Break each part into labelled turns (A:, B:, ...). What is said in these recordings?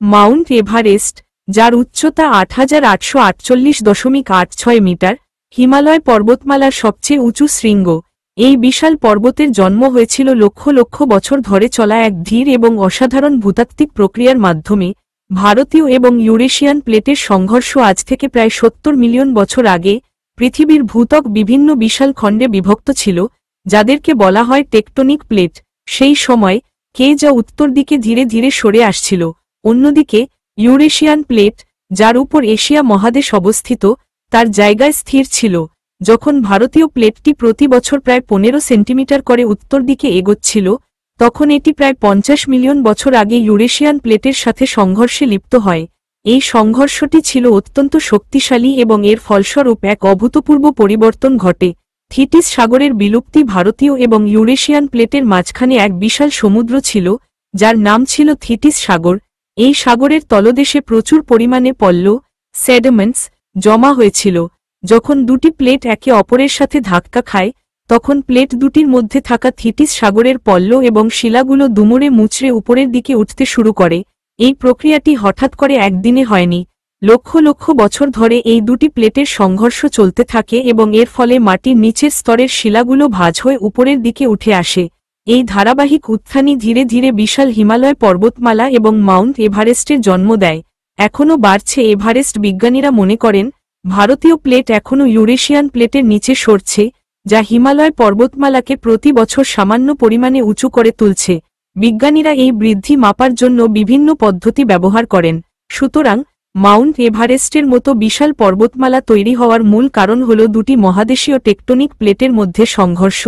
A: Mount Everest, যার উচ্চতা ৮,৮৪৮.৮৬ metre, Himalaya পর্বতমালার সবচেয়ে উঁচু শৃঙ্গ। এই বিশাল পর্বতের জন্ম হয়েছিল লক্ষ লক্ষ বছর ধরে চলা এক ধীর এবং অসাধারণ ভূতাত্ত্বিক প্রক্রিয়ার মাধ্যমে। ভারতীয় এবং ইউরেশিয়ান প্লেটের সংঘর্ষ আজ থেকে প্রায় ৭০ মিলিয়ন বছর আগে। পৃথিবীর ভূত্বক বিভিন্ন বিশাল খণ্ডে বিভক্ত ছিল, যাদেরকে বলা হয় টেকটনিক প্লেট। সেই সময় যা উত্তর দিকে ধীরে ধীরে সরে আসছিল। অন্যদিকে ইউরেশিয়ান প্লেট, যার উপর এশিয়া মহাদেশ অবস্থিত, তার জায়গায় স্থির ছিল। যখন ভারতীয় প্লেটটি প্রতি বছর প্রায় ১৫ সেন্টিমিটার করে উত্তর দিকে এগোচ্ছিল, তখন এটি প্রায় ৫০ মিলিয়ন বছর আগে ইউরেশিয়ান প্লেটের সাথে সংঘর্ষে লিপ্ত হয়। এই সংঘর্ষটি ছিল অত্যন্ত শক্তিশালী এবং এর ফলস্বরূপ এক অভূতপূর্ব পরিবর্তন ঘটে। থিটিস সাগরের বিলুপ্তি। ভারতীয় এবং ইউরেশিয়ান প্লেটের মাঝখানে এক বিশাল সমুদ্র ছিল, যার নাম ছিল থিটিস সাগর। এই সাগরের তলদেশে প্রচুর পরিমাণে পল্ল, সেডিমেন্টস, জমা হয়েছিল। যখন দুটি প্লেট একে অপরের সাথে ধাক্কা খায়, তখন প্লেট দুটির মধ্যে থাকা থিটিস সাগরের পল্ল এবং শিলাগুলো দুমড়ে মুচড়ে উপরের দিকে উঠতে শুরু করে। এই প্রক্রিয়াটি হঠাৎ করে একদিনে হয়নি। লক্ষ লক্ষ বছর ধরে এই দুটি প্লেটের সংঘর্ষ চলতে থাকে এবং এর ফলে মাটির নিচের স্তরের শিলাগুলো ভাঁজ হয়ে উপরের দিকে উঠে আসে। এই ধারাবাহিক উত্থানই ধীরে ধীরে বিশাল হিমালয় পর্বতমালা এবং মাউন্ট এভারেস্টের জন্ম দেয়। এখনও বাড়ছে এভারেস্ট। বিজ্ঞানীরা মনে করেন ভারতীয় প্লেট এখনও ইউরেশিয়ান প্লেটের নিচে সরছে, যা হিমালয় পর্বতমালাকে প্রতি বছর সামান্য পরিমাণে উঁচু করে তুলছে। বিজ্ঞানীরা এই বৃদ্ধি মাপার জন্য বিভিন্ন পদ্ধতি ব্যবহার করেন। সুতরাং মাউন্ট এভারেস্টের মতো বিশাল পর্বতমালা তৈরি হওয়ার মূল কারণ হল দুটি মহাদেশীয় টেকটনিক প্লেটের মধ্যে সংঘর্ষ,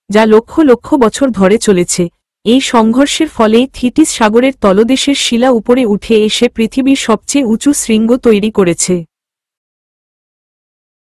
A: যা লক্ষ লক্ষ বছর ধরে চলেছে। এই সংঘর্ষের ফলেই থিটিস সাগরের তলদেশের শিলা উপরে উঠে এসে পৃথিবীর সবচেয়ে উঁচু শৃঙ্গ তৈরি করেছে।